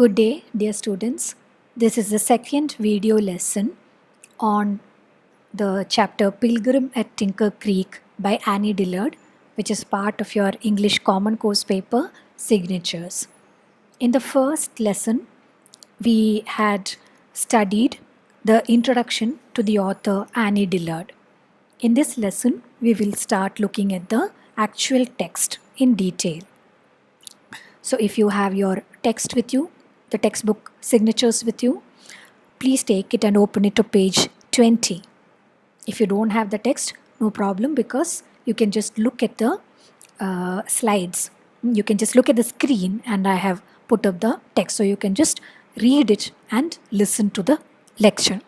Good day, dear students. This is the second video lesson on the chapter Pilgrim at Tinker Creek by Annie Dillard, which is part of your English Common Course paper, Signatures. In the first lesson, we had studied the introduction to the author Annie Dillard. In this lesson, we will start looking at the actual text in detail. So if you have your text with you, the textbook signatures with you, please take it and open it to page 20. If you don't have the text, no problem, because you can just look at the slides. You can just look at the screen and I have put up the text, so you can just read it and listen to the lecture.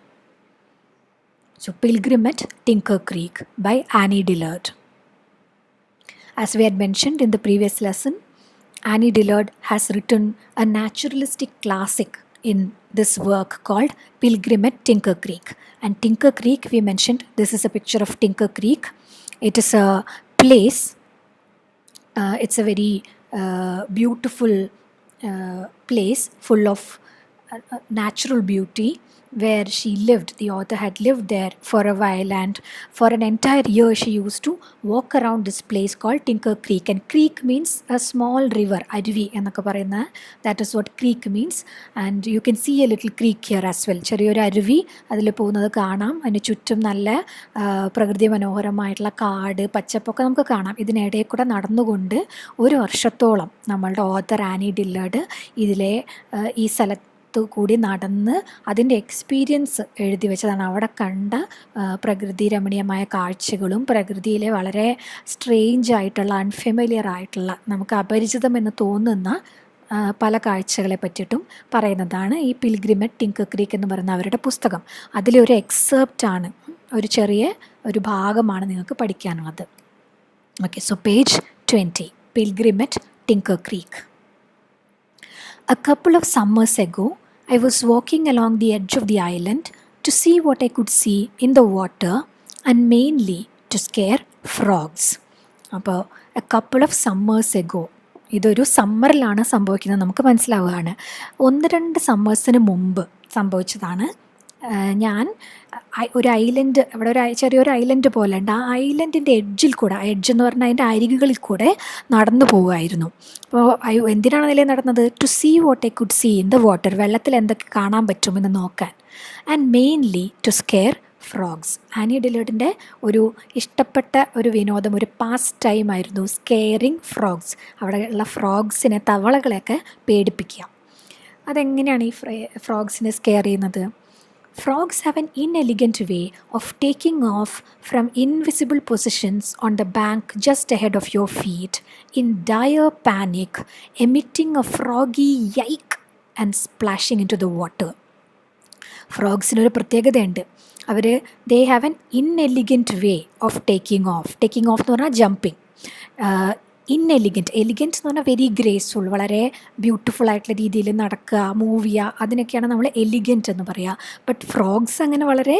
So Pilgrim at Tinker Creek by Annie Dillard. As we had mentioned in the previous lesson, Annie Dillard has written a naturalistic classic in this work called Pilgrim at Tinker Creek. And Tinker Creek, we mentioned, this is a picture of Tinker Creek. It is a place, it's a very beautiful place full of natural beauty, where she lived. The author had lived there for a while, and for an entire year she used to walk around this place called Tinker Creek. And creek means a small river, Aruvi എന്നൊക്കെ പറയുന്ന, that is what creek means. And you can see a little creek here as well. ചെറിയൊരു അരുവി അതിൽ പോകുന്നത് കാണാം. അതിന് ചുറ്റും നല്ല പ്രകൃതി മനോഹരമായിട്ടുള്ള കാട്, പച്ചപ്പൊക്കെ നമുക്ക് കാണാം. ഇതിനിടയിൽ കൂടെ നടന്നുകൊണ്ട് ഒരു വർഷത്തോളം നമ്മളുടെ ഓഥർ ആനി ഡില്ലർഡ് ഇതിലെ ഈ സ്ഥലത്ത് കൂടി നടന്ന് അതിൻ്റെ എക്സ്പീരിയൻസ് എഴുതി വെച്ചതാണ്. അവിടെ കണ്ട പ്രകൃതി രമണീയമായ കാഴ്ചകളും പ്രകൃതിയിലെ വളരെ സ്ട്രേഞ്ച് ആയിട്ടുള്ള, അൺഫെമിലിയർ ആയിട്ടുള്ള, നമുക്ക് അപരിചിതമെന്ന് തോന്നുന്ന പല കാഴ്ചകളെ പറ്റിയിട്ടും പറയുന്നതാണ് ഈ പിൽഗ്രിം അറ്റ് ടിങ്കർ ക്രീക്ക് എന്ന് പറയുന്ന അവരുടെ പുസ്തകം. അതിലെ ഒരു എക്സെപ്റ്റാണ്, ഒരു ചെറിയ ഒരു ഭാഗമാണ് നിങ്ങൾക്ക് പഠിക്കാനുള്ളത്. Okay, so page 20, Pilgrim at Tinker Creek. A couple of summers ago, I was walking along the edge of the island to see what I could see in the water, and mainly to scare frogs. അപ്പോൾ a couple of summers ago, ഇതൊരു സമ്മറിലാണ് സംഭവിക്കുന്നത്, നമുക്ക് മനസ്സിലാവുകയാണ്. 1-2 സമ്മേഴ്സിന് മുമ്പ് സംഭവിച്ചതാണ്. ഞാൻ ഒരു island, അവിടെ ഒരു ചെറിയൊരു ഐലൻഡ് പോലെ ഉണ്ട്. ആ ഐലൻഡിൻ്റെ എഡ്ജിൽ കൂടെ, എഡ്ജ് എന്ന് പറഞ്ഞാൽ അതിൻ്റെ അരികുകളിൽ കൂടെ നടന്നു പോവുമായിരുന്നു. അപ്പോൾ എന്തിനാണ് അതിലേ നടന്നത്? To see what I could see in the water, വെള്ളത്തിൽ എന്തൊക്കെ കാണാൻ പറ്റുമെന്ന് നോക്കാൻ. And mainly to scare frogs. Annie ഡിലേർഡിൻ്റെ ഒരു ഇഷ്ടപ്പെട്ട ഒരു വിനോദം, ഒരു പാസ്റ്റ് ടൈം ആയിരുന്നു സ്കെയറിങ് ഫ്രോഗ്സ്. അവിടെയുള്ള ഫ്രോഗ്സിനെ, തവളകളെയൊക്കെ പേടിപ്പിക്കുക. അതെങ്ങനെയാണ് ഈ ഫ്രോഗ്സിനെ സ്കെയർ ചെയ്യുന്നത്? Frogs have an inelegant way of taking off from invisible positions on the bank just ahead of your feet in dire panic, emitting a froggy yike and splashing into the water. ഫ്രോഗ്സിനൊരു പ്രത്യേകതയുണ്ട്. they have an inelegant way of taking off. Taking off എന്ന് പറഞ്ഞാൽ jumping. ഇന്നെലിഗൻറ്റ്, elegant എന്ന് പറഞ്ഞാൽ very graceful, വളരെ beautiful ആയിട്ടുള്ള രീതിയിൽ നടക്കുക, move ചെയ്യുക, അതിനൊക്കെയാണ് നമ്മൾ എലിഗൻറ്റ് എന്ന് പറയുക. ബട്ട് ഫ്രോഗ്സ് അങ്ങനെ വളരെ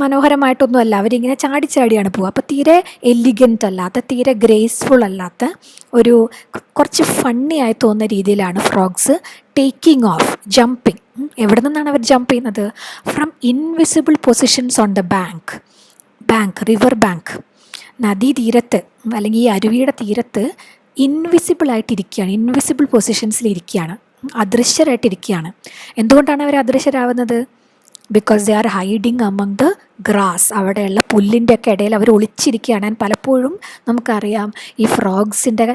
മനോഹരമായിട്ടൊന്നുമല്ല, അവരിങ്ങനെ ചാടിച്ചാടിയാണ് പോവുക. അപ്പോൾ തീരെ എലിഗൻറ്റ് അല്ലാത്ത, തീരെ ഗ്രേസ്ഫുൾ അല്ലാത്ത, ഒരു കുറച്ച് ഫണ്ണി ആയി തോന്നുന്ന രീതിയിലാണ് ഫ്രോഗ്സ് ടേക്കിംഗ് ഓഫ്, ജമ്പിങ്. എവിടെ നിന്നാണ് അവർ ജമ്പ് ചെയ്യുന്നത്? From invisible positions on the bank. River bank, നദീതീരത്ത് അല്ലെങ്കിൽ ഈ അരുവിയുടെ തീരത്ത് ഇൻവിസിബിളായിട്ടിരിക്കുകയാണ്, ഇൻവിസിബിൾ പൊസിഷൻസിലിരിക്കുകയാണ്, അദൃശ്യരായിട്ടിരിക്കുകയാണ്. എന്തുകൊണ്ടാണ് അവർ അദൃശ്യരാകുന്നത്? Because they are hiding among the grass. അവിടെയുള്ള പുല്ലിൻ്റെ ഒക്കെ ഇടയിൽ അവർ ഒളിച്ചിരിക്കുകയാണ്. പലപ്പോഴും നമുക്കറിയാം, ഈ ഫ്രോഗ്സിൻ്റെ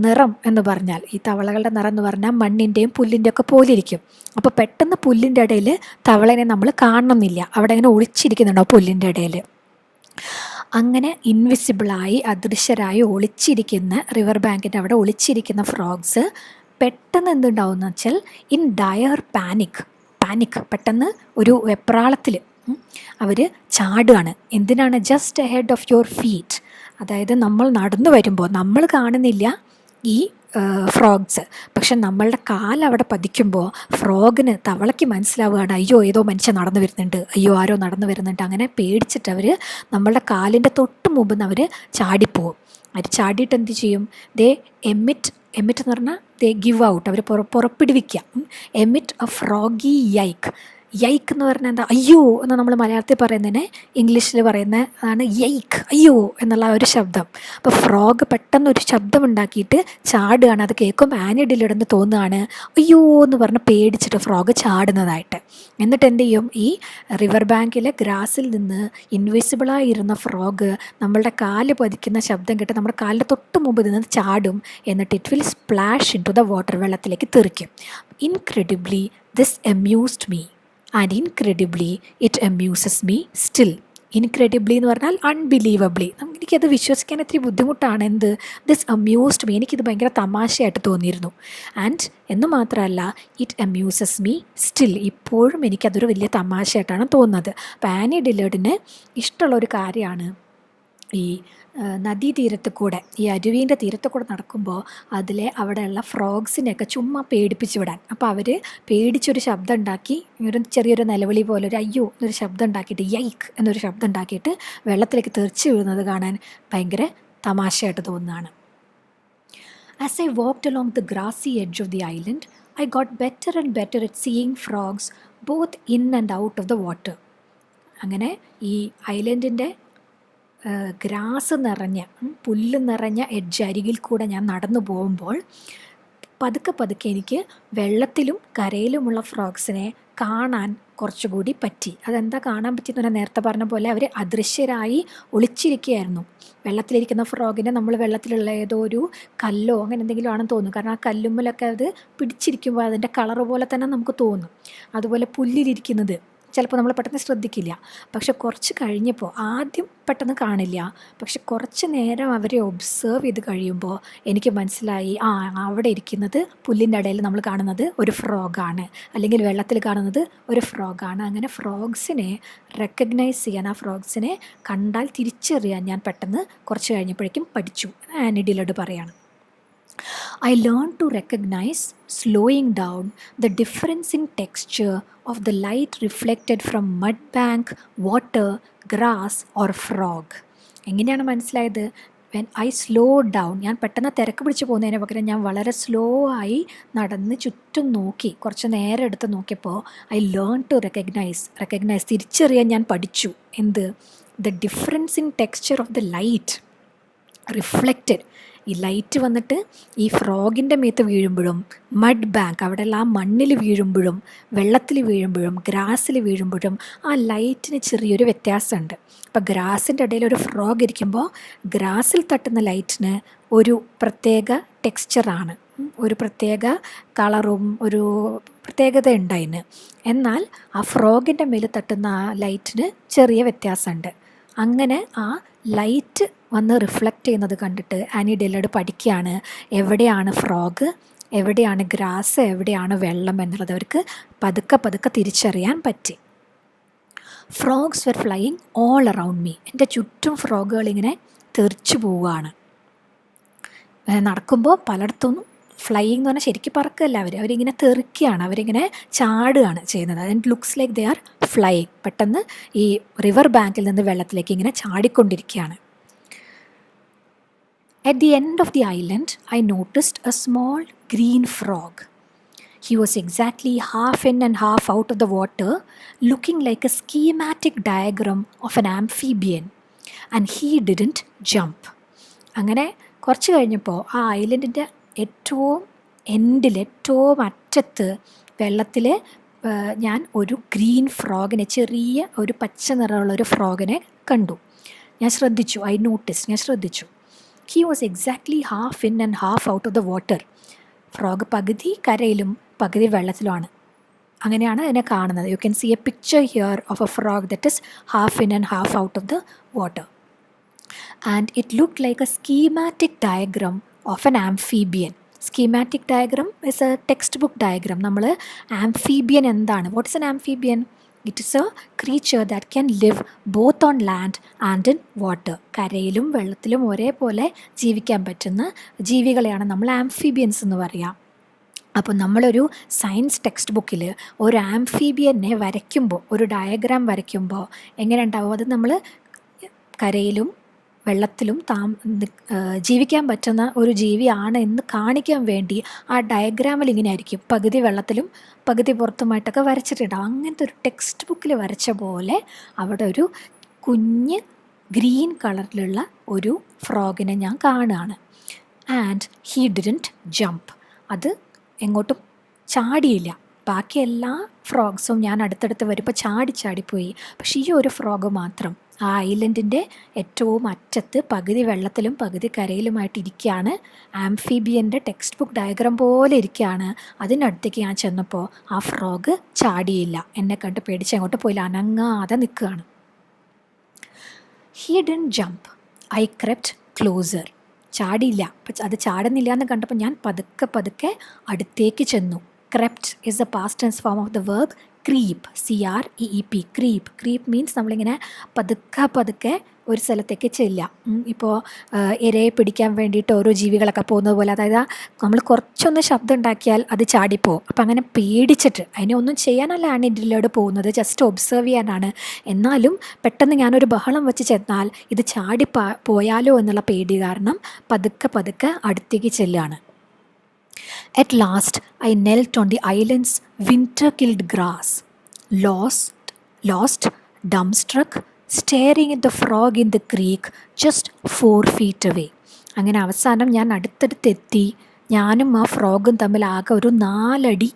നിറം എന്ന് പറഞ്ഞാൽ, ഈ തവളകളുടെ നിറം എന്ന് പറഞ്ഞാൽ മണ്ണിൻ്റെയും പുല്ലിൻ്റെ ഒക്കെ പോലെ ഇരിക്കും. അപ്പോൾ പെട്ടെന്ന് പുല്ലിൻ്റെ ഇടയിൽ തവളനെ നമ്മൾ കാണുന്നില്ല, അവിടെ ഇങ്ങനെ ഒളിച്ചിരിക്കുന്നുണ്ടാവും പുല്ലിൻ്റെ ഇടയിൽ. അങ്ങനെ ഇൻവിസിബിളായി, അദൃശ്യരായി ഒളിച്ചിരിക്കുന്ന, റിവർ ബാങ്കിൻ്റെ അവിടെ ഒളിച്ചിരിക്കുന്ന ഫ്രോഗ്സ് പെട്ടെന്ന് എന്തുണ്ടാവുമെന്ന് വെച്ചാൽ, ഇൻ ഡയർ പാനിക്, പെട്ടെന്ന് ഒരു വെപ്രാളത്തിൽ അവർ ചാടുകയാണ്. എന്തിനാണ്? Just ahead of your feet. അതായത് നമ്മൾ നടന്നു വരുമ്പോൾ നമ്മൾ കാണുന്നില്ല ഈ ഫ്രോഗ്സ്, പക്ഷെ നമ്മളുടെ കാലവിടെ പതിക്കുമ്പോൾ ഫ്രോഗിന്, തവളയ്ക്ക് മനസ്സിലാവുകയാണ്, അയ്യോ ഏതോ മനുഷ്യൻ നടന്നു വരുന്നുണ്ട്, അയ്യോ ആരോ നടന്നു വരുന്നുണ്ട്. അങ്ങനെ പേടിച്ചിട്ട് അവർ നമ്മളുടെ കാലിൻ്റെ തൊട്ട് മുമ്പ് അവർ ചാടിപ്പോവും. അവർ ചാടിയിട്ട് എന്ത് ചെയ്യും? ദേ എമിറ്റ് എമിറ്റ് എന്ന് പറഞ്ഞാൽ ദേ ഗിവ് ഔട്ട്, അവർ പുറപ്പെടുവിക്കുക. Emit a froggy yike. Yike എന്ന് പറഞ്ഞാൽ എന്താ? അയ്യോ എന്ന് നമ്മൾ മലയാളത്തിൽ പറയുന്നതിനെ ഇംഗ്ലീഷിൽ പറയുന്ന ആണ് യൈക്ക്, അയ്യോ എന്നുള്ള ഒരു ശബ്ദം. അപ്പോൾ ഫ്രോഗ് പെട്ടെന്നൊരു ശബ്ദം ഉണ്ടാക്കിയിട്ട് ചാടുകയാണ്. അത് കേൾക്കുമ്പോൾ ആനി ഡില്ലർഡിന് തോന്നുകയാണ് അയ്യോ എന്ന് പറഞ്ഞ് പേടിച്ചിട്ട് ഫ്രോഗ് ചാടുന്നതായിട്ട്. എന്നിട്ട് എന്ത് ചെയ്യും? ഈ റിവർ ബാങ്കിലെ ഗ്രാസിൽ നിന്ന് ഇൻവിസിബിളായിരുന്ന ഫ്രോഗ് നമ്മളുടെ കാല് പതിക്കുന്ന ശബ്ദം കേട്ട് നമ്മുടെ കാലിൻ്റെ തൊട്ട് മുമ്പ് നിന്ന് ചാടും. എന്നിട്ട് it will splash into the water, വെള്ളത്തിലേക്ക് തെറിക്കും. Incredibly this amused me and incredibly it amuses me still. Incredibly എന്ന് പറഞ്ഞാൽ അൺബിലീവബ്ലി. എനിക്കത് വിശ്വസിക്കാൻ ഇത്തിരി ബുദ്ധിമുട്ടാണ്. എന്ത്? ദിസ് അമ്യൂസ്ഡ് മീ, എനിക്കിത് ഭയങ്കര തമാശയായിട്ട് തോന്നിയിരുന്നു. ആൻഡ് എന്ന് മാത്രമല്ല ഇറ്റ് അമ്യൂസസ് മീ സ്റ്റിൽ, ഇപ്പോഴും എനിക്കതൊരു വലിയ തമാശയായിട്ടാണ് തോന്നുന്നത്. അപ്പോൾ ആനി ഡില്ലർഡിന് ഇഷ്ടമുള്ളൊരു കാര്യമാണ് ഈ നദീതീരത്ത് കൂടെ, ഈ അരുവീൻ്റെ തീരത്ത് കൂടെ നടക്കുമ്പോൾ അവിടെയുള്ള ഫ്രോഗ്സിനെയൊക്കെ ചുമ്മാ പേടിപ്പിച്ച് വിടാൻ. അപ്പോൾ അവർ പേടിച്ചൊരു ശബ്ദം ഉണ്ടാക്കി, ഒരു ചെറിയൊരു നിലവിളി പോലെ ഒരു അയ്യോ എന്നൊരു ശബ്ദം ഉണ്ടാക്കിയിട്ട് യൈക്ക് എന്നൊരു ശബ്ദം ഉണ്ടാക്കിയിട്ട് വെള്ളത്തിലേക്ക് തെറിച്ച് വീഴുന്നത് കാണാൻ ഭയങ്കര തമാശയായിട്ട് തോന്നുന്നതാണ്. As I walked along the grassy edge of the island, I got better and better at seeing frogs both in and out of the water. അങ്ങനെ ഈ ഐലൻഡിൻ്റെ ഗ്രാസ് നിറഞ്ഞ പുല്ല് നിറഞ്ഞ എഡ്ജ് അരികിൽ കൂടെ ഞാൻ നടന്നു പോകുമ്പോൾ പതുക്കെ പതുക്കെ എനിക്ക് വെള്ളത്തിലും കരയിലുമുള്ള ഫ്രോഗ്സിനെ കാണാൻ കുറച്ചുകൂടി പറ്റി. അതെന്താ കാണാൻ പറ്റിയെന്ന് പറഞ്ഞാൽ നേരത്തെ പറഞ്ഞ പോലെ അവർ അദൃശ്യരായി ഒളിച്ചിരിക്കുകയായിരുന്നു. വെള്ളത്തിലിരിക്കുന്ന ഫ്രോഗിനെ നമ്മൾ വെള്ളത്തിലുള്ള ഏതോ ഒരു കല്ലോ അങ്ങനെ എന്തെങ്കിലും ആണെന്ന് തോന്നും. കാരണം ആ കല്ലുമ്മലൊക്കെ അത് പിടിച്ചിരിക്കുമ്പോൾ അതിൻ്റെ കളറ് പോലെ തന്നെ നമുക്ക് തോന്നും. അതുപോലെ പുല്ലിലിരിക്കുന്നത് ചിലപ്പോൾ നമ്മൾ പെട്ടെന്ന് ശ്രദ്ധിക്കില്ല. പക്ഷെ കുറച്ച് കഴിഞ്ഞപ്പോൾ ആദ്യം പെട്ടെന്ന് കാണില്ല. പക്ഷെ കുറച്ച് നേരം അവരെ ഒബ്സേർവ് ചെയ്ത് കഴിയുമ്പോൾ എനിക്ക് മനസ്സിലായി, അവിടെ ഇരിക്കുന്നത് പുല്ലിൻ്റെ ഇടയിൽ നമ്മൾ കാണുന്നത് ഒരു ഫ്രോഗാണ്, അല്ലെങ്കിൽ വെള്ളത്തിൽ കാണുന്നത് ഒരു ഫ്രോഗാണ്. അങ്ങനെ ഫ്രോഗ്സിനെ റെക്കഗ്നൈസ് ചെയ്യാൻ, ആ ഫ്രോഗ്സിനെ കണ്ടാൽ തിരിച്ചറിയാൻ ഞാൻ പെട്ടെന്ന് കുറച്ച് കഴിഞ്ഞപ്പോഴേക്കും പഠിച്ചു. ആനി ഡില്ലർഡ് പറയാണ്. I learned to recognize, slowing down, the difference in texture of the light reflected from mud bank, water, grass or frog. എങ്ങനെയാണ് മനസ്സിലായത്? വെൻ ഐ സ്ലോ ഡൗൺ, ഞാൻ പെട്ടെന്ന് തിരക്ക് പിടിച്ച് പോകുന്നതിന് പകരം ഞാൻ വളരെ സ്ലോ ആയി നടന്ന് ചുറ്റും നോക്കി, കുറച്ച് നേരം എടുത്ത് നോക്കിയപ്പോൾ ഐ ലേൺ ടു റെക്കഗ്നൈസ് തിരിച്ചറിയാൻ ഞാൻ പഠിച്ചു. എന്ത്? The difference in texture of the light reflected, ഈ ലൈറ്റ് വന്നിട്ട് ഈ ഫ്രോഗിൻ്റെ മേത്ത് വീഴുമ്പോഴും, മഡ് ബാങ്ക് അവിടെയുള്ള ആ മണ്ണിൽ വീഴുമ്പോഴും, വെള്ളത്തിൽ വീഴുമ്പോഴും, ഗ്രാസിൽ വീഴുമ്പോഴും ആ ലൈറ്റിന് ചെറിയൊരു വ്യത്യാസമുണ്ട്. അപ്പോൾ ഗ്രാസിൻ്റെ ഇടയിൽ ഒരു ഫ്രോഗ് ഇരിക്കുമ്പോൾ ഗ്രാസിൽ തട്ടുന്ന ലൈറ്റിന് ഒരു പ്രത്യേക ടെക്സ്ചറാണ്, ഒരു പ്രത്യേക കളറും ഒരു പ്രത്യേകത ഉണ്ടായിന്. എന്നാൽ ആ ഫ്രോഗിൻ്റെ മേൽ തട്ടുന്ന ആ ലൈറ്റിന് ചെറിയ വ്യത്യാസമുണ്ട്. അങ്ങനെ ആ ലൈറ്റ് വന്ന് റിഫ്ലക്റ്റ് ചെയ്യുന്നത് കണ്ടിട്ട് ആനി ഡില്ലർഡ് പഠിക്കുകയാണ് എവിടെയാണ് ഫ്രോഗ്, എവിടെയാണ് ഗ്രാസ്, എവിടെയാണ് വെള്ളം എന്നുള്ളത് അവർക്ക് പതുക്കെ പതുക്കെ തിരിച്ചറിയാൻ പറ്റി. Frogs were flying all around me, എൻ്റെ ചുറ്റും ഫ്രോഗുകളിങ്ങനെ തെറിച്ചു പോവുകയാണ്. നടക്കുമ്പോൾ പലയിടത്തൊന്നും ഫ്ലൈയിങ് എന്ന് പറഞ്ഞാൽ ശരിക്കും പറക്കല്ല, അവരിങ്ങനെ തെറിക്കുകയാണ്, അവരിങ്ങനെ ചാടുകയാണ് ചെയ്യുന്നത്. And looks like they are flying. പെട്ടെന്ന് ഈ റിവർ ബാങ്കിൽ നിന്ന് വെള്ളത്തിലേക്ക് ഇങ്ങനെ ചാടിക്കൊണ്ടിരിക്കുകയാണ്. At the end of the island, I noticed a small green frog. He was exactly half in and half out of the water, looking like a schematic diagram of an amphibian, and he didn't jump. അങ്ങനെ കുറച്ച് കഴിഞ്ഞപ്പോൾ ആ ഐലൻഡിൻ്റെ ഏറ്റവും എൻഡിൽ, ഏറ്റവും അറ്റത്ത് വെള്ളത്തിൽ ഞാൻ ഒരു ഗ്രീൻ ഫ്രോഗിനെ, ചെറിയ ഒരു പച്ച നിറമുള്ളൊരു ഫ്രോഗിനെ കണ്ടു. ഞാൻ ശ്രദ്ധിച്ചു, ഞാൻ ശ്രദ്ധിച്ചു. He was exactly half in and half out of the water. Frog പകുതി കരയിലും പകുതി വെള്ളത്തിലുമാണ്. അങ്ങനെയാണ് അതിനെ കാണുന്നത്. You can see a picture here of a frog that is half in and half out of the water. And it looked like a schematic diagram of an amphibian. Schematic diagram is a textbook diagram. നമ്മൾ amphibian എന്താണ്? What is an amphibian? It is a creature that can live both on land and in water. കരയിലും വെള്ളത്തിലും ഒരേപോലെ ജീവിക്കാൻ പറ്റുന്ന ജീവികളെയാണ് നമ്മൾ amphibians എന്ന് പറയുക. അപ്പോൾ നമ്മളൊരു സയൻസ് ടെക്സ്റ്റ് ബുക്കിൽ ഒരു ആംഫീബിയനെ വരയ്ക്കുമ്പോൾ, ഒരു ഡയഗ്രാം വരയ്ക്കുമ്പോൾ എങ്ങനെ ഉണ്ടാവും? അത് നമ്മൾ കരയിലും വെള്ളത്തിലും ജീവിക്കാൻ പറ്റുന്ന ഒരു ജീവിയാണ് എന്ന് കാണിക്കാൻ വേണ്ടി ആ ഡയഗ്രാമിൽ ഇങ്ങനെ ആയിരിക്കും, പകുതി വെള്ളത്തിലും പകുതി പുറത്തുമായിട്ടൊക്കെ വരച്ചിട്ടുണ്ടാവും. അങ്ങനത്തെ ഒരു ടെക്സ്റ്റ് ബുക്കിൽ വരച്ച പോലെ അവിടെ ഒരു കുഞ്ഞ് ഗ്രീൻ കളറിലുള്ള ഒരു ഫ്രോഗിനെ ഞാൻ കാണുകയാണ്. And he didn't jump. അത് എങ്ങോട്ടും ചാടിയില്ല. ബാക്കി എല്ലാ ഫ്രോഗ്സും ഞാൻ അടുത്തടുത്ത് വരുമ്പോൾ ചാടിപ്പോയി. പക്ഷേ ഈ ഒരു ഫ്രോഗ് മാത്രം ആ ഐലൻഡിൻ്റെ ഏറ്റവും അറ്റത്ത് പകുതി വെള്ളത്തിലും പകുതി കരയിലുമായിട്ട് ഇരിക്കുകയാണ്. ആംഫീബിയൻ്റെ ടെക്സ്റ്റ് ബുക്ക് ഡയഗ്രാം പോലെ ഇരിക്കുകയാണ്. അതിനടുത്തേക്ക് ഞാൻ ചെന്നപ്പോൾ ആ ഫ്രോഗ് ചാടിയില്ല. എന്നെ കണ്ട് പേടിച്ച് അങ്ങോട്ട് പോയില്ല, അനങ്ങാതെ നിൽക്കുകയാണ്. He didn't jump. I crept closer. ചാടിയില്ല. അത് ചാടുന്നില്ല എന്ന് കണ്ടപ്പോൾ ഞാൻ പതുക്കെ അടുത്തേക്ക് ചെന്നു. Crept is the past tense form of the verb creep. CREEP. Creep means നമ്മളിങ്ങനെ പതുക്കെ ഒരു സ്ഥലത്തേക്ക് ചെല്ലുക. ഇപ്പോൾ ഇരയെ പിടിക്കാൻ വേണ്ടിയിട്ട് ഓരോ ജീവികളൊക്കെ പോകുന്നത് പോലെ, അതായത് നമ്മൾ കുറച്ചൊന്ന് ശബ്ദം ഉണ്ടാക്കിയാൽ അത് ചാടിപ്പോവും. അപ്പം അങ്ങനെ പേടിച്ചിട്ട്, അതിനെ ഒന്നും ചെയ്യാനല്ല ആനി ഡില്ലേർഡ് പോകുന്നത്, ജസ്റ്റ് ഒബ്സർവ് ചെയ്യാനാണ്. എന്നാലും പെട്ടെന്ന് ഞാനൊരു ബഹളം വെച്ച് ചെന്നാൽ ഇത് പോയാലോ എന്നുള്ള പേടി കാരണം പതുക്കെ അടുത്തേക്ക് ചെല്ലുകയാണ്. At last, I knelt on the island's winter-killed grass, lost, dumbstruck, staring at the frog in the creek just 4 feet away. അങ്ങനെ അവസാനം ഞാൻ അടുത്തടുത്തെത്തി. ഞാനും ആ ഫ്രോഗും തമ്മിൽ ആകെ ഒരു 4 അടി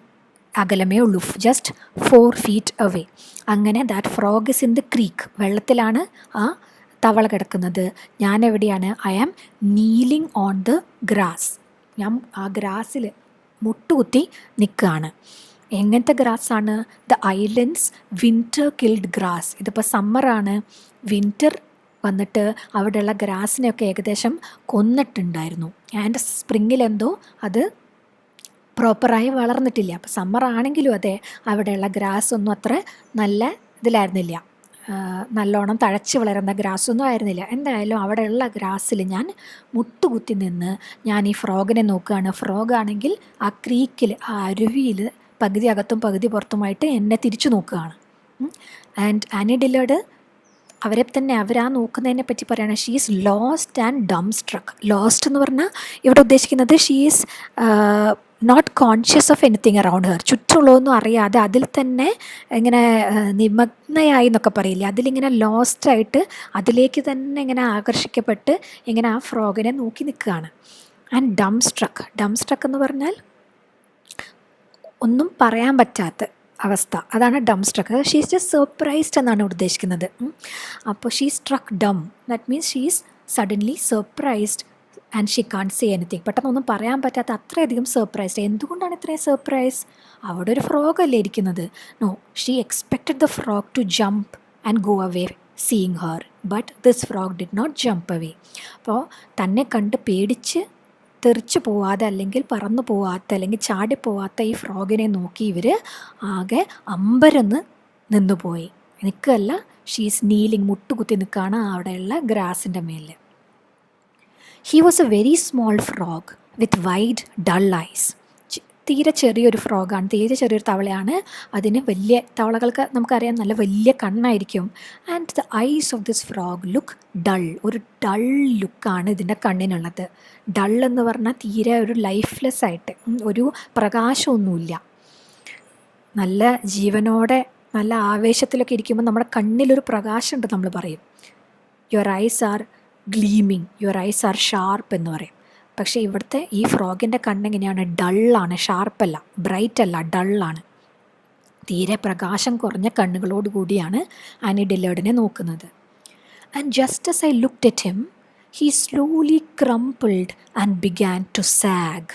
അകലമേ ഉള്ളൂ. Just 4 feet away. അങ്ങനെ that frog is in the creek. വെള്ളത്തിലാണ് ആ തവള കിടക്കുന്നത്. ഞാൻ എവിടെയാണ്? I am kneeling on the grass. ഞാൻ ആ ഗ്രാസിൽ മുട്ടുകുത്തി നിൽക്കുകയാണ്. എങ്ങനത്തെ ഗ്രാസാണ്? The islands winter killed grass. ഇതിപ്പോൾ സമ്മറാണ്. വിൻ്റർ വന്നിട്ട് അവിടെയുള്ള ഗ്രാസിനെയൊക്കെ ഏകദേശം കൊന്നിട്ടുണ്ടായിരുന്നു. ആൻഡ് സ്പ്രിങ്ങിലെന്തോ അത് പ്രോപ്പറായി വളർന്നിട്ടില്ല. അപ്പോൾ സമ്മർ ആണെങ്കിലും അതെ, അവിടെയുള്ള ഗ്രാസ് ഒന്നും അത്ര നല്ല ഇതിലായിരുന്നില്ല, നല്ലോണം തഴച്ച് വളരുന്ന ഗ്രാസൊന്നും ആയിരുന്നില്ല. എന്തായാലും അവിടെയുള്ള ഗ്രാസിൽ ഞാൻ മുട്ടുകുത്തി നിന്ന് ഞാൻ ഈ ഫ്രോഗിനെ നോക്കുകയാണ്. ഫ്രോഗാണെങ്കിൽ ആ ക്രീക്കിൽ, ആ അരുവിയിൽ പകുതി അകത്തും പകുതി പുറത്തുമായിട്ട് എന്നെ തിരിച്ചു നോക്കുകയാണ്. ആൻഡ് ആനി ഡില്ലേർഡ് അവരാ നോക്കുന്നതിനെ പറ്റി പറയുകയാണ്. She is lost and dumbstruck. Lost എന്ന് പറഞ്ഞാൽ ഇവിടെ ഉദ്ദേശിക്കുന്നത് she is not conscious of anything around her. ചുറ്റുമുള്ളതൊന്നും അറിയാതെ അതിൽ തന്നെ ഇങ്ങനെ നിമഗ്നയായി എന്നൊക്കെ പറയില്ലേ, അതിലിങ്ങനെ ലോസ്റ്റായിട്ട് അതിലേക്ക് തന്നെ ഇങ്ങനെ ആകർഷിക്കപ്പെട്ട് ഇങ്ങനെ ആ ഫ്രോഗിനെ നോക്കി നിൽക്കുകയാണ്. ആൻഡ് ഡം സ്ട്രക്ക് എന്ന് പറഞ്ഞാൽ ഒന്നും പറയാൻ പറ്റാത്ത അവസ്ഥ, അതാണ് dumbstruck. She is just surprised എന്നാണ് ഉദ്ദേശിക്കുന്നത്. അപ്പോൾ she struck dumb, that means she is suddenly surprised and she can't say anything. പെട്ടെന്നൊന്നും പറയാൻ പറ്റാത്ത അത്രയധികം സർപ്രൈസ്ഡ്. എന്തുകൊണ്ടാണ് ഇത്രയും സർപ്രൈസ്? അവിടെ ഒരു ഫ്രോഗ് അല്ലേ ഇരിക്കുന്നത്? No, she expected the frog to jump and go away seeing her, but this frog did not jump away. അപ്പോൾ തന്നെ കണ്ട് പേടിച്ച് തെറിച്ച് പോവാതെ, അല്ലെങ്കിൽ പറന്നു പോവാത്ത, അല്ലെങ്കിൽ ചാടിപ്പോവാത്ത ഈ ഫ്രോഗിനെ നോക്കി ഇവർ ആകെ അമ്പരന്ന് നിന്നുപോയി. നിൽക്കുകയല്ല, ഷീസ് നീലിങ്, മുട്ടുകുത്തി നിൽക്കുകയാണ് അവിടെയുള്ള ഗ്രാസിൻ്റെ മേലിൽ. He was a very small frog with wide dull eyes. തീരെ ചെറിയൊരു ഫ്രോഗാണ്, തീരെ ചെറിയൊരു തവളയാണ്. അതിന് വലിയ തവളകൾക്ക് നമുക്കറിയാം നല്ല വലിയ കണ്ണായിരിക്കും. And the eyes of this frog look dull. ഒരു ഡൾ ലുക്കാണ് ഇതിൻ്റെ കണ്ണിനുള്ളത്. ഡൾ എന്ന് പറഞ്ഞാൽ തീരെ ഒരു ലൈഫ്ലെസ് ആയിട്ട്, ഒരു പ്രകാശമൊന്നുമില്ല. നല്ല ജീവനോടെ നല്ല ആവേശത്തിലൊക്കെ ഇരിക്കുമ്പോൾ നമ്മുടെ കണ്ണിലൊരു പ്രകാശമുണ്ട് നമ്മൾ പറയും. Your eyes are gleaming, your eyes are sharp എന്ന് പറയും. പക്ഷേ ഇവിടുത്തെ ഈ ഫ്രോഗിൻ്റെ കണ്ണെങ്ങനെയാണ്? ഡള്ളാണ്, ഷാർപ്പല്ല, ബ്രൈറ്റ് അല്ല, ഡള്ളാണ്. തീരെ പ്രകാശം കുറഞ്ഞ കണ്ണുകളോട് കൂടിയാണ് ആനി ഡില്ലേർഡിനെ നോക്കുന്നത്. And just as I looked at him, he slowly crumpled and began to sag.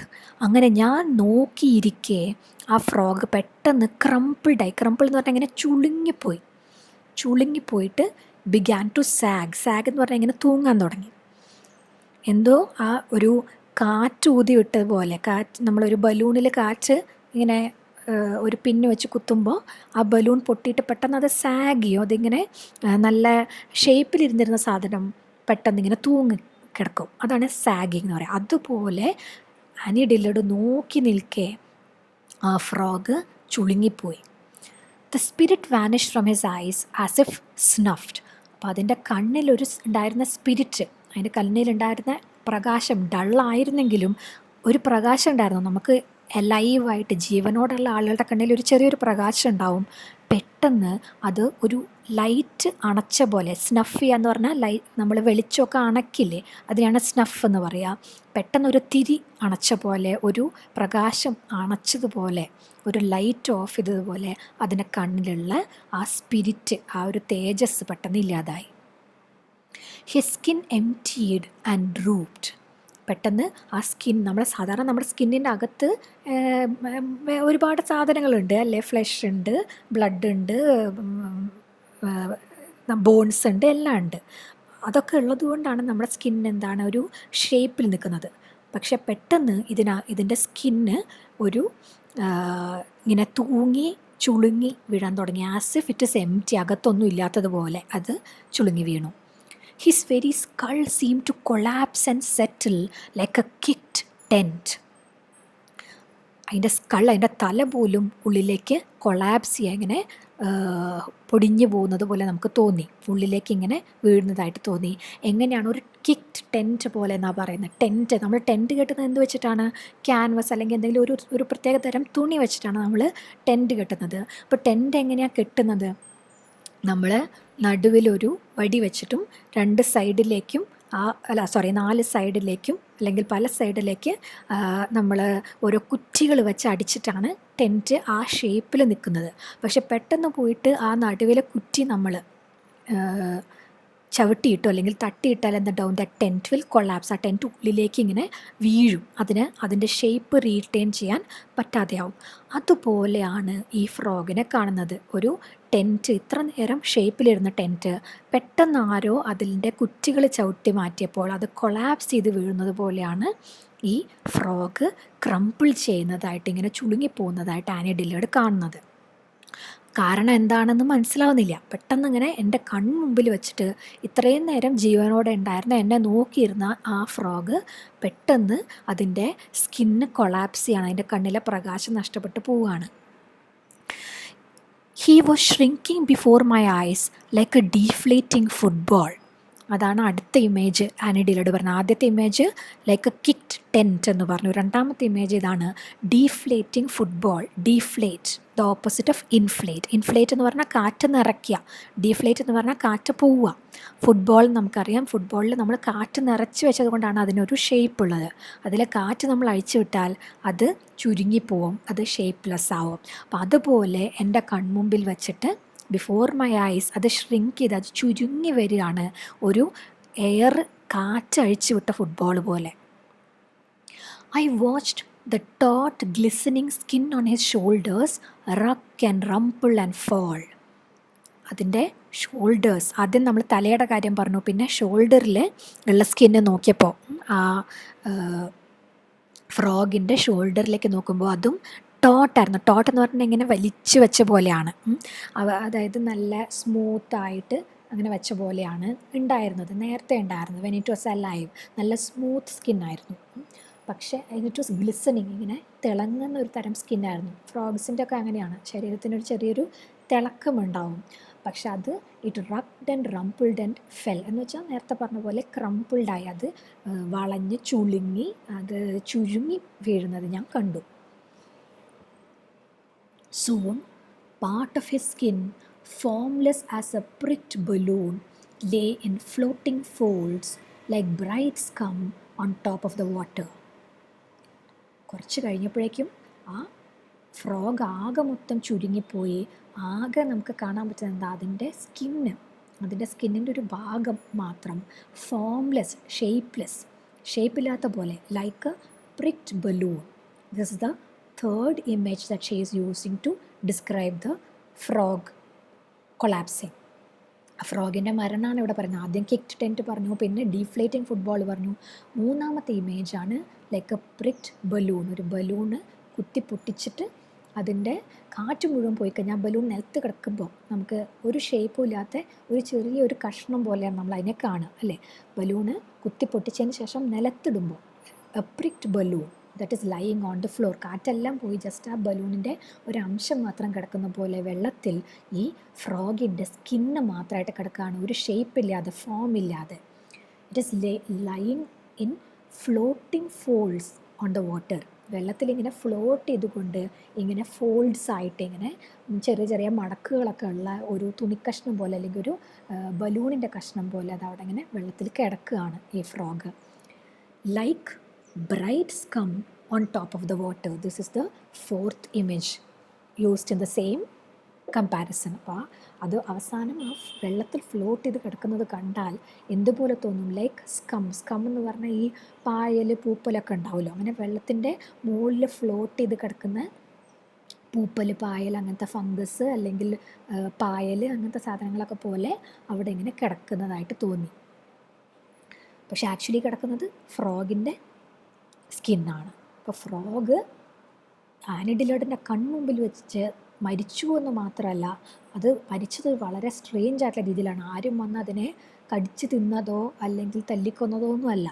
അങ്ങനെ ഞാൻ നോക്കിയിരിക്കെ ആ ഫ്രോഗ് പെട്ടെന്ന് ക്രംപിൾഡായി. ക്രംപിൾ എന്ന് പറഞ്ഞാൽ ഇങ്ങനെ ചുളുങ്ങിപ്പോയിട്ട് ബിഗാൻ ടു സാഗ് എന്ന് പറഞ്ഞാൽ ഇങ്ങനെ തൂങ്ങാൻ തുടങ്ങി. എന്തോ ആ ഒരു കാറ്റ് ഊതി വിട്ടതുപോലെ, നമ്മളൊരു ബലൂണിൽ കാറ്റ് ഇങ്ങനെ ഒരു പിന്ന് വെച്ച് കുത്തുമ്പോൾ ആ ബലൂൺ പൊട്ടിയിട്ട് പെട്ടെന്ന് അത് സാഗ് ചെയ്യും. അതിങ്ങനെ നല്ല ഷേപ്പിലിരുന്നിരുന്ന സാധനം പെട്ടെന്ന് ഇങ്ങനെ തൂങ്ങി കിടക്കും. അതാണ് സാഗിങ് എന്ന് പറയുക. അതുപോലെ ആനി ഡില്ലേർഡ് നോക്കി നിൽക്കെ ആ ഫ്രോഗ് ചുളുങ്ങിപ്പോയി. The spirit vanish from his eyes as if snuffed. അപ്പോൾ അതിൻ്റെ കണ്ണിലൊരു ഉണ്ടായിരുന്ന സ്പിരിറ്റ്, അതിൻ്റെ കണ്ണിലുണ്ടായിരുന്ന പ്രകാശം ഡള്ളായിരുന്നെങ്കിലും ഒരു പ്രകാശം ഉണ്ടായിരുന്നു. നമുക്ക് ലൈവായിട്ട് ജീവനോടുള്ള ആളുകളുടെ കണ്ണിൽ ഒരു ചെറിയൊരു പ്രകാശം ഉണ്ടാവും. പെട്ടെന്ന് അത് ഒരു ലൈറ്റ് അണച്ച പോലെ, സ്നഫ് ചെയ്യുക എന്ന് പറഞ്ഞാൽ നമ്മൾ വെളിച്ചമൊക്കെ അണക്കില്ലേ, അതിനാണ് സ്നഫ് എന്ന് പറയുക. പെട്ടെന്നൊരു തിരി അണച്ച പോലെ, ഒരു പ്രകാശം അണച്ചതുപോലെ, ഒരു ലൈറ്റ് ഓഫ് ചെയ്തതുപോലെ അതിൻ്റെ കണ്ണിലുള്ള ആ സ്പിരിറ്റ്, ആ ഒരു തേജസ് പെട്ടെന്ന് ഇല്ലാതായി. His skin emptied and drooped. പെട്ടെന്ന് ആ സ്കിൻ, നമ്മുടെ സ്കിന്നിൻ്റെ അകത്ത് ഒരുപാട് സാധനങ്ങളുണ്ട് അല്ലേ, ഫ്ലഷ് ഉണ്ട്, ബ്ലഡ് ഉണ്ട്, ബോൺസ് ഉണ്ട്, എല്ലാം ഉണ്ട്. അതൊക്കെ ഉള്ളത് കൊണ്ടാണ് നമ്മുടെ സ്കിൻ എന്താണ് ഒരു ഷേപ്പിൽ നിൽക്കുന്നത്. പക്ഷെ പെട്ടെന്ന് ഇതിൻ്റെ സ്കിന്ന് ഒരു ഇങ്ങനെ തൂങ്ങി ചുളുങ്ങി വീഴാൻ തുടങ്ങി. As if it is empty, അകത്തൊന്നും ഇല്ലാത്തതുപോലെ അത് ചുളുങ്ങി വീണു. His very skull seemed to collapse and settle like a kicked tent. അതിൻ്റെ തല പോലും ഉള്ളിലേക്ക് കൊളാപ്സ് ചെയ്യുക, ഇങ്ങനെ പൊടിഞ്ഞു പോകുന്നത് പോലെ നമുക്ക് തോന്നി, ഉള്ളിലേക്ക് ഇങ്ങനെ വീഴുന്നതായിട്ട് തോന്നി. എങ്ങനെയാണ്? ഒരു കിക്ഡ് ടെൻറ്റ് പോലെ എന്നാണ് പറയുന്നത്. ടെൻറ്റ്, നമ്മൾ ടെൻറ്റ് കെട്ടുന്നത് എന്ത് വെച്ചിട്ടാണ്? ക്യാൻവസ് അല്ലെങ്കിൽ എന്തെങ്കിലും ഒരു പ്രത്യേക തരം തുണി വെച്ചിട്ടാണ് നമ്മൾ ടെൻറ്റ് കെട്ടുന്നത്. അപ്പോൾ ടെൻറ്റ് എങ്ങനെയാണ് കെട്ടുന്നത്? നമ്മൾ നടുവിലൊരു വടി വെച്ചിട്ടും 4 സൈഡിലേക്കും 4 സൈഡിലേക്കും അല്ലെങ്കിൽ പല സൈഡിലേക്ക് നമ്മൾ ഓരോ കുറ്റികൾ വെച്ച് അടിച്ചിട്ടാണ് ടെൻറ്റ് ആ ഷേപ്പിൽ നിൽക്കുന്നത്. പക്ഷെ പെട്ടെന്ന് പോയിട്ട് ആ നടുവിലെ കുറ്റി നമ്മൾ ചവിട്ടിയിട്ടോ അല്ലെങ്കിൽ തട്ടിയിട്ടാൽ എന്താണ്ടാവും? The tent will collapse. ആ ടെൻറ്റ് ഉള്ളിലേക്ക് ഇങ്ങനെ വീഴും. അതിൻ്റെ ഷേപ്പ് റീറ്റെയിൻ ചെയ്യാൻ പറ്റാതെയാവും. അതുപോലെയാണ് ഈ ഫ്രോഗിനെ കാണുന്നത്. ഒരു ടെൻറ്റ്, ഇത്ര നേരം ഷേപ്പിലിരുന്ന ടെൻറ്റ് പെട്ടെന്ന് ആരോ അതിൻ്റെ കുറ്റികൾ ചവിട്ടി മാറ്റിയപ്പോൾ അത് കൊളാപ്സ് ചെയ്ത് വീഴുന്നത് പോലെയാണ് ഈ ഫ്രോഗ് ക്രംപിൾ ചെയ്യുന്നതായിട്ട്, ഇങ്ങനെ ചുളുങ്ങിപ്പോകുന്നതായിട്ട് ആനി ഡില്ലേർഡ് കാണുന്നത്. കാരണം എന്താണെന്ന് മനസ്സിലാവുന്നില്ല. പെട്ടെന്ന് ഇങ്ങനെ എൻ്റെ കൺമുമ്പിൽ വെച്ചിട്ട് ഇത്രയും നേരം ജീവനോടെ ഉണ്ടായിരുന്ന, എന്നെ നോക്കിയിരുന്ന ആ ഫ്രോഗ് പെട്ടെന്ന് അതിൻ്റെ സ്കിന്ന് കൊളാപ്സ് ചെയ്യാണ്, അതിൻ്റെ കണ്ണിലെ പ്രകാശം നഷ്ടപ്പെട്ടു പോവുകയാണ്. He was shrinking before my eyes like a deflating football. അതാണ് അടുത്ത ഇമേജ് ആനി ഡില്ലേർഡ് പറഞ്ഞത്. ആദ്യത്തെ image like a kicked tent എന്ന് പറഞ്ഞു. രണ്ടാമത്തെ ഇമേജ് ഇതാണ്, deflating football. Deflate, the opposite of inflate. Inflate എന്ന് പറഞ്ഞാൽ കാറ്റ് നിറയ്ക്കുക, ഡീഫ്ലേറ്റ് എന്ന് പറഞ്ഞാൽ കാറ്റ് പോവുക. ഫുട്ബോൾ നമുക്കറിയാം, ഫുട്ബോളിൽ നമ്മൾ കാറ്റ് നിറച്ച് വെച്ചത് കൊണ്ടാണ് അതിനൊരു ഷേപ്പ് ഉള്ളത്. അതിലെ കാറ്റ് നമ്മൾ അഴിച്ചു വിട്ടാൽ അത് ചുരുങ്ങിപ്പോവും, അത് ഷേപ്പ്ലെസ് ആവും. അപ്പം അതുപോലെ എൻ്റെ കൺമുമ്പിൽ വെച്ചിട്ട് ബിഫോർ മൈ ഐസ് അത് ഷ്രിങ്ക് ചെയ്ത്, അത് ചുരുങ്ങി വരികയാണ്, ഒരു എയർ കാറ്റഴിച്ചു വിട്ട ഫുട്ബോൾ പോലെ. I watched the taut glistening skin on his shoulders ruck and rumple and fall. അതിൻ്റെ ഷോൾഡേഴ്സ്, ആദ്യം നമ്മൾ തലയുടെ കാര്യം പറഞ്ഞു, പിന്നെ ഷോൾഡറിൽ ഉള്ള സ്കിന്ന് നോക്കിയപ്പോൾ ആ ഫ്രോഗിൻ്റെ ഷോൾഡറിലേക്ക് നോക്കുമ്പോൾ അതും ടോട്ടായിരുന്നു. ടോട്ട് എന്ന് പറഞ്ഞാൽ ഇങ്ങനെ വലിച്ചു വെച്ച പോലെയാണ്, അതായത് നല്ല സ്മൂത്തായിട്ട് അങ്ങനെ വെച്ച പോലെയാണ് നേരത്തെ ഉണ്ടായിരുന്നത്. വെൻ ഇറ്റ് വാസ് അലൈവ് നല്ല സ്മൂത്ത് സ്കിന്നായിരുന്നു. പക്ഷേ ഇറ്റ് വാസ് ഗ്ലിസണിങ്, ഇങ്ങനെ തിളങ്ങുന്ന ഒരു തരം സ്കിന്നായിരുന്നു. ഫ്രോഗ്സിൻ്റെ ഒക്കെ അങ്ങനെയാണ്, ശരീരത്തിനൊരു ചെറിയൊരു തിളക്കമുണ്ടാവും. പക്ഷെ അത് it rucked and rumpled and fell എന്ന് വെച്ചാൽ നേരത്തെ പറഞ്ഞ പോലെ ക്രംപിൾഡായി, അത് വളഞ്ഞ് ചുളുങ്ങി, അത് ചുരുങ്ങി വീഴുന്നത് ഞാൻ കണ്ടു. Soon, part of his skin, formless as a pricked balloon, lay in floating folds like bright scum on top of the water. കുറച്ച് കഴിഞ്ഞപ്പോഴേക്കും ആ ഫ്രോഗ് ആകെ മൊത്തം ചുരുങ്ങിപ്പോയി. ആകെ നമുക്ക് കാണാൻ പറ്റുന്നത് എന്താ? അതിൻ്റെ സ്കിന്നിൻ്റെ ഒരു ഭാഗം മാത്രം ഫോംലെസ്, ഷേപ്പില്ലാത്ത പോലെ, like a pricked balloon. This is the third image that she is using to describe the frog collapsing. ഫ്രോഗിൻ്റെ മരണമാണ് ഇവിടെ പറയുന്നത്. ആദ്യം കിക്ഡ് ടെൻറ്റ് പറഞ്ഞു, പിന്നെ ഡീഫ്ലേറ്റിംഗ് ഫുട്ബോൾ പറഞ്ഞു. മൂന്നാമത്തെ ഇമേജാണ് ലൈക്ക് എ പ്രിക്ഡ് ബലൂൺ. ഒരു ബലൂണ് കുത്തി പൊട്ടിച്ചിട്ട് അതിൻ്റെ കാറ്റ് മുഴുവൻ പോയി കഴിഞ്ഞാൽ ബലൂൺ നിലത്ത് കിടക്കുമ്പോൾ നമുക്ക് ഒരു ഷേപ്പും ഇല്ലാത്ത ഒരു ചെറിയൊരു കഷ്ണം പോലെയാണ് നമ്മൾ അതിനെ കാണുക, അല്ലേ? ബലൂണ് കുത്തി പൊട്ടിച്ചതിന് ശേഷം നിലത്തിടുമ്പോൾ a pricked balloon that is lying on the floor. കാറ്റെല്ലാം പോയി ജസ്റ്റ് ആ ബലൂണിൻ്റെ ഒരു അംശം മാത്രം കിടക്കുന്ന പോലെ വെള്ളത്തിൽ ഈ ഫ്രോഗിൻ്റെ സ്കിന്ന് മാത്രമായിട്ട് കിടക്കുകയാണ്, ഒരു ഷേപ്പില്ലാതെ, ഫോം ഇല്ലാതെ. It is lying in floating folds on the water. വെള്ളത്തിലിങ്ങനെ ഫ്ലോട്ട് ചെയ്തുകൊണ്ട് ഇങ്ങനെ ഫോൾഡ്സ് ആയിട്ട് ഇങ്ങനെ ചെറിയ ചെറിയ മടക്കുകളൊക്കെ ഉള്ള ഒരു തുണിക്കഷ്ണം പോലെ അല്ലെങ്കിൽ ഒരു ബലൂണിൻ്റെ കഷ്ണം പോലെ അത് അവിടെ ഇങ്ങനെ വെള്ളത്തിൽ കിടക്കുകയാണ് ഈ frog. Like bright scum on top of the water. This is the fourth image used in the same comparison. അപ്പോൾ അത് അവസാനം ആ വെള്ളത്തിൽ ഫ്ലോട്ട് ചെയ്ത് കിടക്കുന്നത് കണ്ടാൽ എന്തുപോലെ തോന്നും? ലൈക്ക് സ്കം എന്ന് പറഞ്ഞാൽ ഈ പായൽ പൂപ്പലൊക്കെ ഉണ്ടാവുമല്ലോ, അങ്ങനെ വെള്ളത്തിൻ്റെ മുകളിൽ ഫ്ലോട്ട് ചെയ്ത് കിടക്കുന്ന പൂപ്പൽ, പായൽ, അങ്ങനത്തെ ഫംഗസ് അല്ലെങ്കിൽ പായൽ അങ്ങനത്തെ സാധനങ്ങളൊക്കെ പോലെ അവിടെ ഇങ്ങനെ കിടക്കുന്നതായിട്ട് തോന്നി. പക്ഷെ ആക്ച്വലി കിടക്കുന്നത് ഫ്രോഗിൻ്റെ സ്കിന്നാണ്. അപ്പോൾ ഫ്രോഗ് ആനി ഡിലേർഡിൻ്റെ കൺമുമ്പിൽ വെച്ച് മരിച്ചു എന്ന് മാത്രമല്ല, അത് മരിച്ചത് വളരെ സ്ട്രേഞ്ച് ആയിട്ടുള്ള രീതിയിലാണ്. ആരും വന്ന് അതിനെ കടിച്ചു തിന്നതോ അല്ലെങ്കിൽ തല്ലിക്കൊന്നതോ ഒന്നുമല്ല.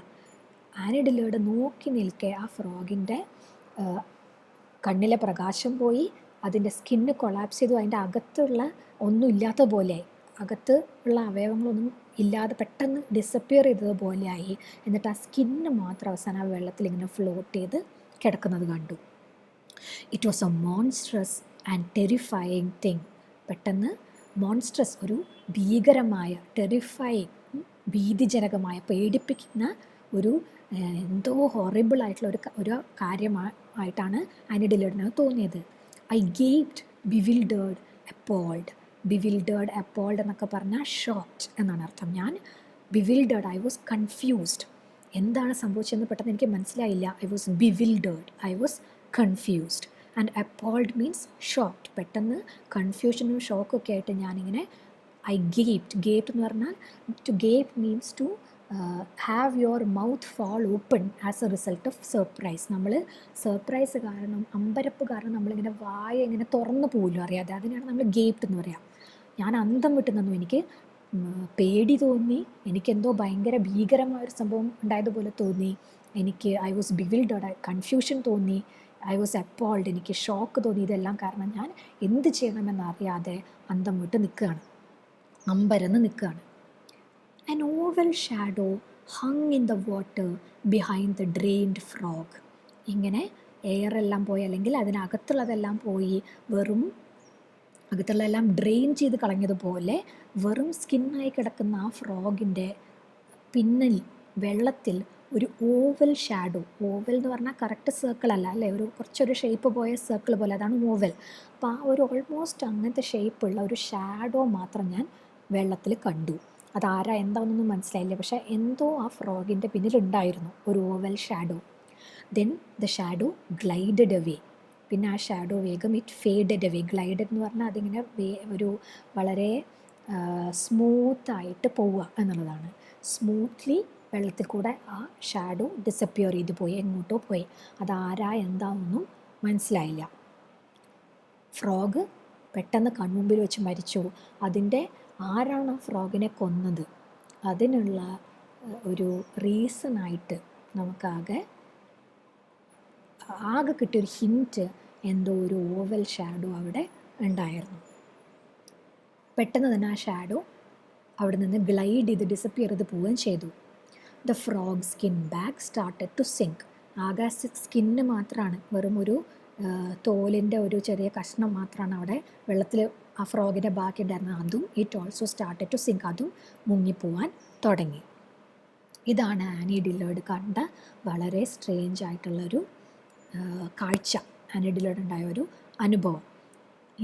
ആനി ഡിലേർഡ് നോക്കി നിൽക്കെ ആ ഫ്രോഗിൻ്റെ കണ്ണിലെ പ്രകാശം പോയി, അതിൻ്റെ സ്കിന്ന് കൊളാപ്സ് ചെയ്തു, അതിൻ്റെ അകത്തുള്ള ഒന്നും ഇല്ലാത്ത പോലെയായി, അകത്ത് ഉള്ള അവയവങ്ങളൊന്നും ഇല്ലാതെ പെട്ടെന്ന് ഡിസപ്പിയർ ചെയ്തതുപോലെയായി. എന്നിട്ട് ആ സ്കിന്ന് മാത്രം അവസാനം ആ വെള്ളത്തിൽ ഇങ്ങനെ ഫ്ലോട്ട് ചെയ്ത് കിടക്കുന്നത് കണ്ടു. It was a monstrous and terrifying thing. പെട്ടെന്ന് മോൺസ്ട്രസ്, ഒരു ഭീകരമായ, ടെറിഫയിങ്, ഭീതിജനകമായ, പേടിപ്പിക്കുന്ന ഒരു എന്തോ ഹൊറിബിൾ ആയിട്ടുള്ള ഒരു കാര്യമായിട്ടാണ് ആനി ഡിലേർഡിന് തോന്നിയത്. I ഗേപ്ഡ് ബിവിൽഡേർഡ് appalled. ബിവിൽഡേർഡ് അപ്പോൾഡ് എന്നൊക്കെ പറഞ്ഞാൽ ഷോക്ക്ഡ് എന്നാണ് അർത്ഥം. ഞാൻ ബിവിൽഡേർഡ്, ഐ വാസ് കൺഫ്യൂസ്ഡ്. എന്താണ് സംഭവിച്ചതെന്ന് പെട്ടെന്ന് എനിക്ക് മനസ്സിലായില്ല. I was bewildered, I was confused. And appalled means shocked. പെട്ടെന്ന് കൺഫ്യൂഷനും ഷോക്കൊക്കെ ആയിട്ട് ഞാനിങ്ങനെ ഗേപ്ഡ് എന്ന് പറഞ്ഞാൽ, to gape means to have your mouth fall open as a result of surprise. നമ്മൾ സർപ്രൈസ് കാരണം, അമ്പരപ്പ് കാരണം നമ്മളിങ്ങനെ വായ ഇങ്ങനെ തുറന്നു പോലും അറിയാതെ, അതിനാണ് നമ്മൾ ഗേപ്ഡ് എന്ന് പറയാം. ഞാൻ അന്തം വിട്ട് നിന്നു. എനിക്ക് പേടി തോന്നി, എനിക്കെന്തോ ഭയങ്കര ഭീകരമായൊരു സംഭവം ഉണ്ടായതുപോലെ തോന്നി. എനിക്ക് ഐ വാസ് ബിവിൽഡേർഡ്, കൺഫ്യൂഷൻ തോന്നി. ഐ വാസ് അപ്പോൾഡ്, എനിക്ക് ഷോക്ക് തോന്നി. ഇതെല്ലാം കാരണം ഞാൻ എന്ത് ചെയ്യണമെന്നറിയാതെ അന്തം വിട്ട് നിൽക്കുകയാണ്, അമ്പരന്ന് നിൽക്കുകയാണ്. An oval shadow hung in the water behind the drained frog. ഇങ്ങനെ എയറെല്ലാം പോയി, അല്ലെങ്കിൽ അതിനകത്തുള്ളതെല്ലാം പോയി, വെറും അകത്തുള്ളതെല്ലാം ഡ്രെയിൻ ചെയ്ത് കളഞ്ഞതുപോലെ വെറും സ്കിന്നായി കിടക്കുന്ന ആ ഫ്രോഗിൻ്റെ പിന്നിൽ വെള്ളത്തിൽ ഒരു ഓവൽ ഷാഡോ. ഓവൽ എന്ന് പറഞ്ഞാൽ കറക്റ്റ് സർക്കിൾ അല്ല അല്ലേ, ഒരു കുറച്ചൊരു ഷേപ്പ് പോയ സർക്കിൾ പോലെ, അതാണ് ഓവൽ. അപ്പോൾ ആ ഒരു ഓൾമോസ്റ്റ് അങ്ങനത്തെ ഷേപ്പുള്ള ഒരു ഷാഡോ മാത്രം ഞാൻ വെള്ളത്തിൽ കണ്ടു. അതാരാ എന്താണെന്നൊന്നും മനസ്സിലായില്ല, പക്ഷേ എന്തോ ആ ഫ്രോഗിൻ്റെ പിന്നിലുണ്ടായിരുന്നു, ഒരു oval shadow. Then the shadow glided away. പിന്നെ ആ ഷാഡോ വേഗം ഇറ്റ് ഫേഡഡ് അവേ. ഗ്ലൈഡഡ് എന്ന് പറഞ്ഞാൽ അതിങ്ങനെ ഒരു വളരെ സ്മൂത്തായിട്ട് പോവുക എന്നുള്ളതാണ്. സ്മൂത്ത്ലി വെള്ളത്തിൽ കൂടെ ആ ഷാഡോ ഡിസപ്പിയർ ചെയ്ത് പോയി, എങ്ങോട്ടോ പോയി. അതാരാ എന്താണെന്നൊന്നും മനസ്സിലായില്ല. ഫ്രോഗ് പെട്ടെന്ന് കൺമുമ്പിൽ വെച്ച് മരിച്ചു. അതിൻ്റെ ആരാണ് ആ ഫ്രോഗിനെ കൊന്നത്, അതിനുള്ള ഒരു റീസണായിട്ട് നമുക്കാകെ കിട്ടിയൊരു ഹിൻറ്റ് എന്തോ ഒരു ഓവൽ ഷാഡോ അവിടെ ഉണ്ടായിരുന്നു. പെട്ടെന്ന് തന്നെ ആ ഷാഡോ അവിടെ നിന്ന് ഗ്ലൈഡ് ചെയ്ത് ഡിസപ്പിയർ ചെയ്ത് പോവുകയും ചെയ്തു. The frog skin bag started to sink. ആകെ സ്കിന്ന് മാത്രമാണ്, വെറും ഒരു തോലിൻ്റെ ഒരു ചെറിയ കഷ്ണം മാത്രമാണ് അവിടെ വെള്ളത്തിൽ ആ ഫ്രോഗിൻ്റെ ബാക്കി ഉണ്ടായിരുന്നത്. അതും it also started to sink, അതും മുങ്ങിപ്പോവാൻ തുടങ്ങി. ഇതാണ് ആനി ഡിലേർഡ് കണ്ട വളരെ സ്ട്രേഞ്ച് ആയിട്ടുള്ളൊരു കാഴ്ച, ആനി ഡിലേർഡ് ഉണ്ടായ ഒരു അനുഭവം.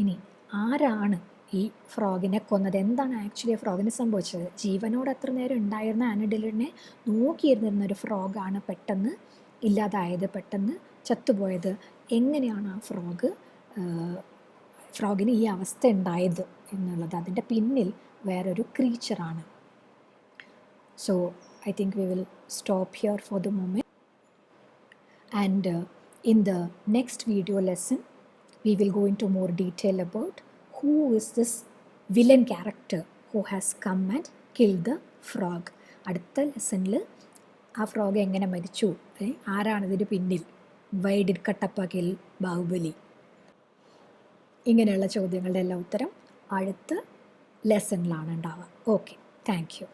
ഇനി ആരാണ് ഈ ഫ്രോഗിനെ കൊന്നത്? എന്താണ് ആക്ച്വലി ആ ഫ്രോഗിന് സംഭവിച്ചത്? ജീവനോട് അത്ര നേരം ഉണ്ടായിരുന്ന ആനി ഡിലേർഡിനെ നോക്കിയിരുന്നിരുന്ന ഒരു ഫ്രോഗാണ് പെട്ടെന്ന് ഇല്ലാതായത്, പെട്ടെന്ന് ചത്തുപോയത്. എങ്ങനെയാണ് ആ ഫ്രോഗിന് ഈ അവസ്ഥ ഉണ്ടായത് എന്നുള്ളത്, അതിൻ്റെ പിന്നിൽ വേറൊരു ക്രീച്ചറാണ്. So I think we will stop here for the moment, and in the next video lesson we will go into more detail about who is this villain character who has come and killed the frog. അടുത്ത ലെസണിൽ ആ frog എങ്ങനെ മരിച്ചു, ആരാണ് ഇതിന് പിന്നിൽ, why did Kattappa kill Baahubali, ഇങ്ങനെയുള്ള ചോദ്യങ്ങളുടെ എല്ലാം ഉത്തരം അടുത്ത ലെസണിലാണ് ഉണ്ടാവുക. Okay, thank you.